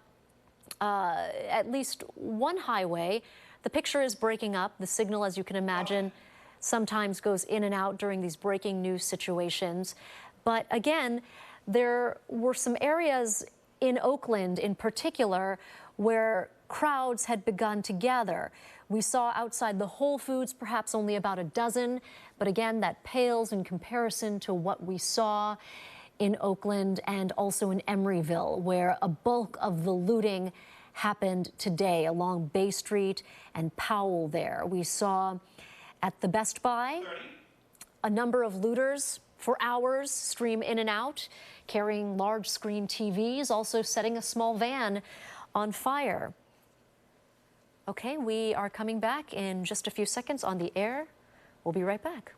at least one highway. The picture is breaking up. The signal, as you can imagine, sometimes goes in and out during these breaking news situations. But again, there were some areas in Oakland in particular where crowds had begun to gather. We saw outside the Whole Foods perhaps only about a dozen, but again, that pales in comparison to what we saw in Oakland and also in Emeryville, where a bulk of the looting happened today along Bay Street and Powell there. We saw at the Best Buy a number of looters for hours stream in and out, carrying large screen TVs, also setting a small van on fire. Okay, we are coming back in just a few seconds on the air. We'll be right back.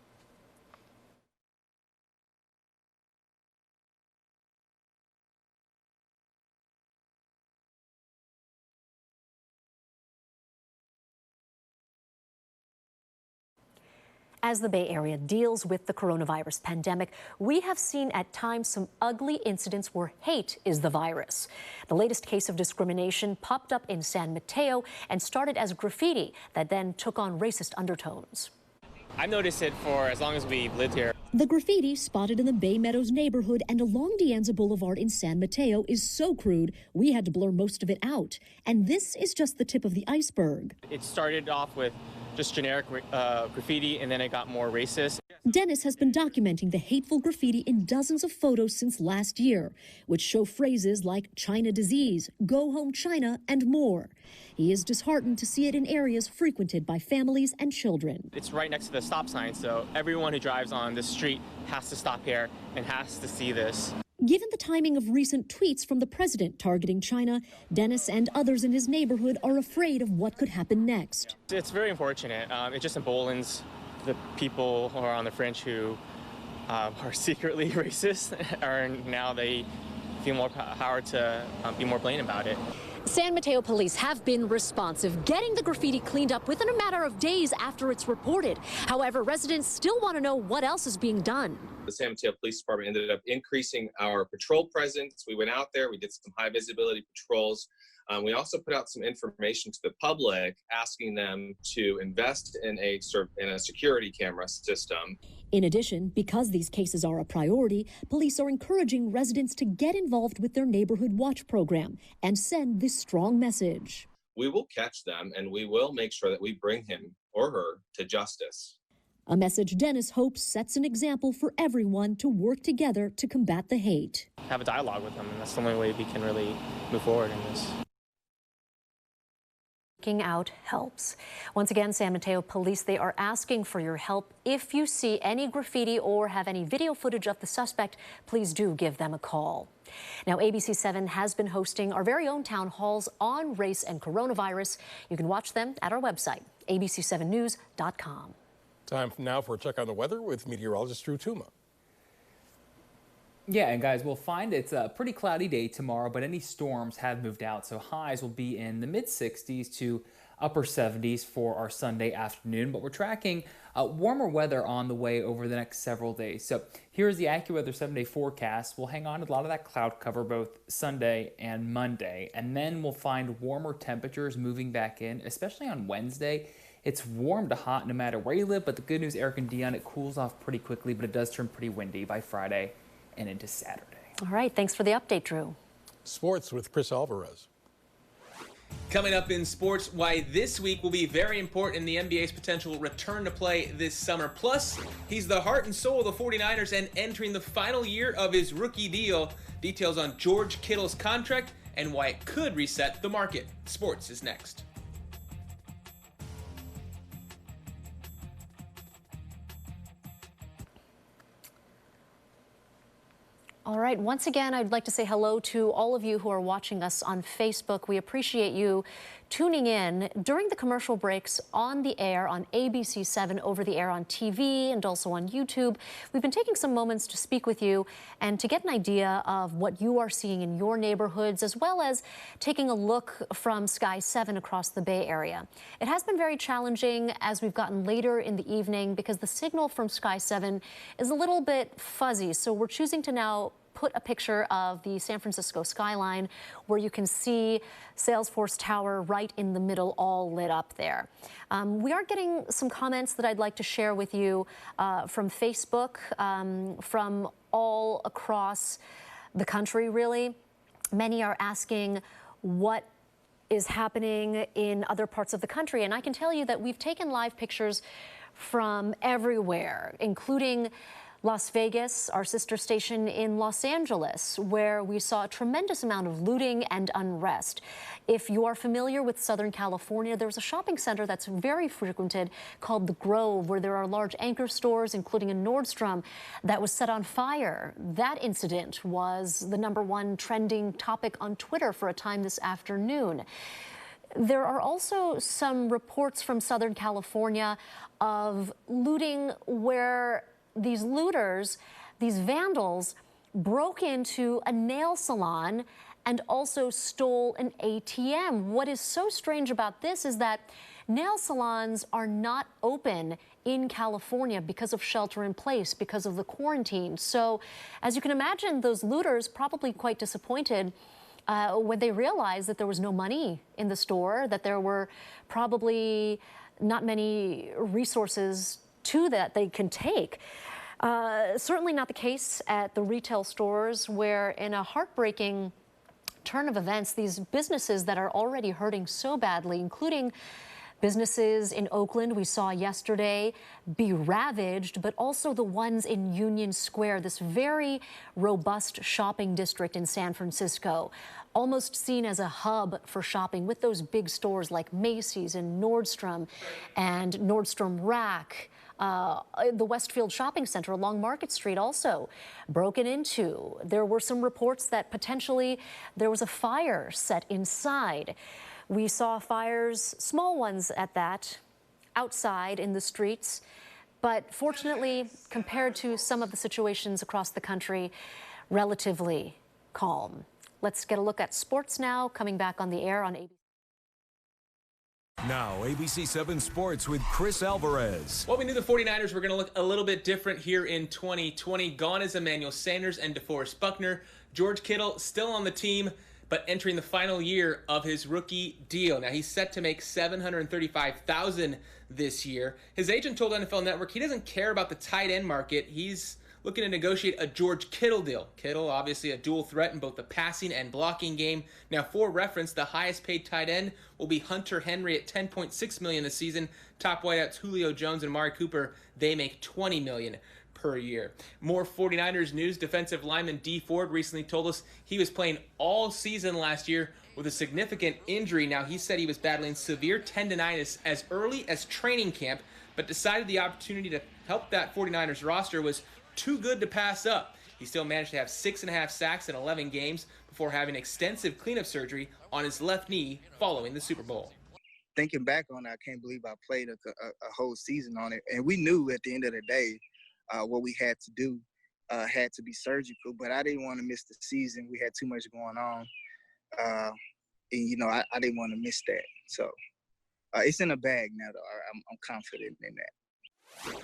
As the Bay Area deals with the coronavirus pandemic, we have seen at times some ugly incidents where hate is the virus. The latest case of discrimination popped up in San Mateo and started as graffiti that then took on racist undertones. I've noticed it for as long as we've lived here. The graffiti spotted in the Bay Meadows neighborhood and along De Anza Boulevard in San Mateo is so crude, we had to blur most of it out. And this is just the tip of the iceberg. It started off with just generic graffiti, and then it got more racist. Dennis has been documenting the hateful graffiti in dozens of photos since last year, which show phrases like China disease, go home China, and more. He is disheartened to see it in areas frequented by families and children. It's right next to the stop sign, so everyone who drives on this street has to stop here and has to see this. Given the timing of recent tweets from the president targeting China, Dennis and others in his neighborhood are afraid of what could happen next. It's very unfortunate. It just emboldens the people who are on the fringe who are secretly racist, or now they feel more power to be more blatant about it. San Mateo police have been responsive, getting the graffiti cleaned up within a matter of days after it's reported. However, residents still want to know what else is being done. The San Mateo Police Department ended up increasing our patrol presence. We went out there, we did some high visibility patrols. We also put out some information to the public, asking them to invest in a security camera system. In addition, because these cases are a priority, police are encouraging residents to get involved with their neighborhood watch program and send this strong message. We will catch them and we will make sure that we bring him or her to justice. A message Dennis hopes sets an example for everyone to work together to combat the hate. Have a dialogue with them, and that's the only way we can really move forward in this. Speaking out helps. Once again, San Mateo Police, they are asking for your help. If you see any graffiti or have any video footage of the suspect, please do give them a call. Now, ABC 7 has been hosting our very own town halls on race and coronavirus. You can watch them at our website, abc7news.com. Time now for a check on the weather with meteorologist Drew Tuma. Yeah, and guys, we'll find it's a pretty cloudy day tomorrow, but any storms have moved out, so highs will be in the mid-60s to upper 70s for our Sunday afternoon, but we're tracking warmer weather on the way over the next several days. So here's the AccuWeather 7-day forecast. We'll hang on to a lot of that cloud cover both Sunday and Monday, and then we'll find warmer temperatures moving back in, especially on Wednesday. It's warm to hot no matter where you live, but the good news, Eric and Dion, it cools off pretty quickly, but it does turn pretty windy by Friday and into Saturday. All right, thanks for the update, Drew. Sports with Chris Alvarez. Coming up in sports, why this week will be very important in the NBA's potential return to play this summer. Plus, he's the heart and soul of the 49ers and entering the final year of his rookie deal. Details on George Kittle's contract and why it could reset the market. Sports is next. All right, once again, I'd like to say hello to all of you who are watching us on Facebook. We appreciate you tuning in during the commercial breaks on the air on ABC 7, over the air on TV, and also on YouTube. We've been taking some moments to speak with you and to get an idea of what you are seeing in your neighborhoods, as well as taking a look from Sky 7 across the Bay Area. It has been very challenging as we've gotten later in the evening because the signal from Sky 7 is a little bit fuzzy, so we're choosing to now put a picture of the San Francisco skyline where you can see Salesforce Tower right in the middle, all lit up there. We are getting some comments that I'd like to share with you from Facebook, from all across the country, really. Many are asking what is happening in other parts of the country, and I can tell you that we've taken live pictures from everywhere, including Las Vegas, our sister station in Los Angeles, where we saw a tremendous amount of looting and unrest. If you are familiar with Southern California, there's a shopping center that's very frequented called The Grove, where there are large anchor stores, including a Nordstrom, that was set on fire. That incident was the #1 trending topic on Twitter for a time this afternoon. There are also some reports from Southern California of looting where these looters, these vandals, broke into a nail salon and also stole an ATM. What is so strange about this is that nail salons are not open in California because of shelter in place, because of the quarantine. So, as you can imagine, those looters probably quite disappointed when they realized that there was no money in the store, that there were probably not many resources that they can take. Certainly not the case at the retail stores, where in a heartbreaking turn of events, these businesses that are already hurting so badly, including businesses in Oakland we saw yesterday, be ravaged, but also the ones in Union Square, this very robust shopping district in San Francisco, almost seen as a hub for shopping with those big stores like Macy's and Nordstrom Rack. The Westfield Shopping Center along Market Street also broken into. There were some reports that potentially there was a fire set inside. We saw fires, small ones at that, outside in the streets. But fortunately, compared to some of the situations across the country, relatively calm. Let's get a look at sports now, coming back on the air on ABC. Now, ABC 7 Sports with Chris Alvarez. Well, we knew the 49ers were going to look a little bit different here in 2020. Gone is Emmanuel Sanders and DeForest Buckner. George Kittle still on the team, but entering the final year of his rookie deal. Now, he's set to make $735,000 this year. His agent told NFL Network he doesn't care about the tight end market. He's looking to negotiate a George Kittle deal. Kittle, obviously a dual threat in both the passing and blocking game. Now, for reference, the highest paid tight end will be Hunter Henry at $10.6 million this season. Top wideouts Julio Jones and Amari Cooper, they make $20 million per year. More 49ers news. Defensive lineman Dee Ford recently told us he was playing all season last year with a significant injury. Now, he said he was battling severe tendonitis as early as training camp, but decided the opportunity to help that 49ers roster was too good to pass up. He still managed to have 6.5 sacks in 11 games before having extensive cleanup surgery on his left knee following the Super Bowl. Thinking back on it, I can't believe I played a whole season on it. And we knew at the end of the day what we had to do had to be surgical, but I didn't want to miss the season. We had too much going on. And, you know, I didn't want to miss that. So it's in a bag now, though. I'm confident in that.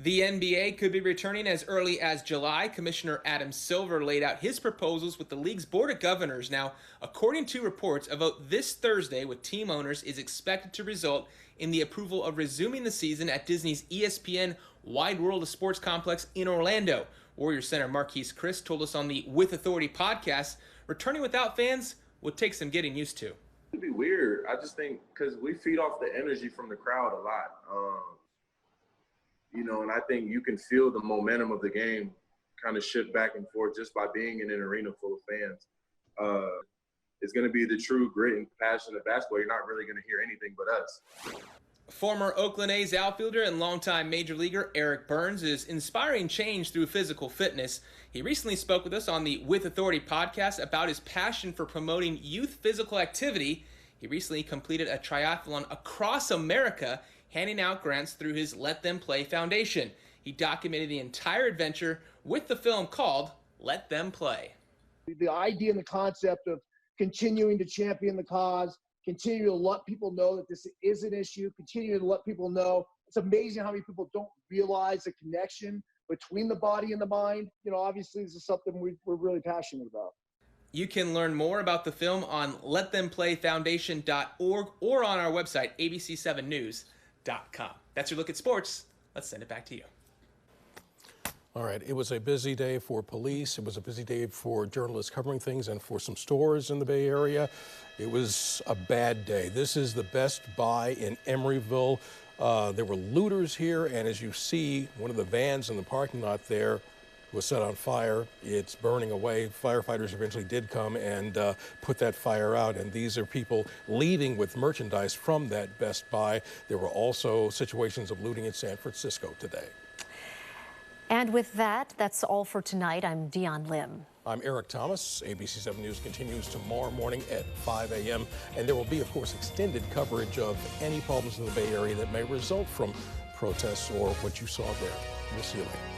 The NBA could be returning as early as July. Commissioner Adam Silver laid out his proposals with the league's Board of Governors. Now, according to reports, a vote this Thursday with team owners is expected to result in the approval of resuming the season at Disney's ESPN Wide World of Sports complex in Orlando. Warriors center Marquise Chris told us on the With Authority podcast, returning without fans would take some getting used to. It'd be weird. I just think because we feed off the energy from the crowd a lot. You know, and I think you can feel the momentum of the game kind of shift back and forth just by being in an arena full of fans. It's going to be the true grit and passion of basketball. You're not really going to hear anything but us. Former Oakland A's outfielder and longtime major leaguer Eric Burns is inspiring change through physical fitness. He recently spoke with us on the With Authority podcast about his passion for promoting youth physical activity. He recently completed a triathlon across America, handing out grants through his Let Them Play Foundation. He documented the entire adventure with the film called Let Them Play. The idea and the concept of continuing to champion the cause, continue to let people know that this is an issue, continue to let people know. It's amazing how many people don't realize the connection between the body and the mind. You know, obviously this is something we're really passionate about. You can learn more about the film on letthemplayfoundation.org or on our website, abc7news.com. That's your look at sports. Let's send it back to you. All right, it was a busy day for police. It was a busy day for journalists covering things and for some stores in the Bay Area. It was a bad day. This is the Best Buy in Emeryville. There were looters here, and as you see, one of the vans in the parking lot there was set on fire. It's burning away. Firefighters eventually did come and put that fire out, and these are people leaving with merchandise from that Best Buy. There were also situations of looting in San Francisco today. And with that, that's all for tonight. I'm Dion Lim. I'm Eric Thomas. ABC7 News continues tomorrow morning at 5 a.m. And there will be, of course, extended coverage of any problems in the Bay Area that may result from protests or what you saw there. We'll see you later.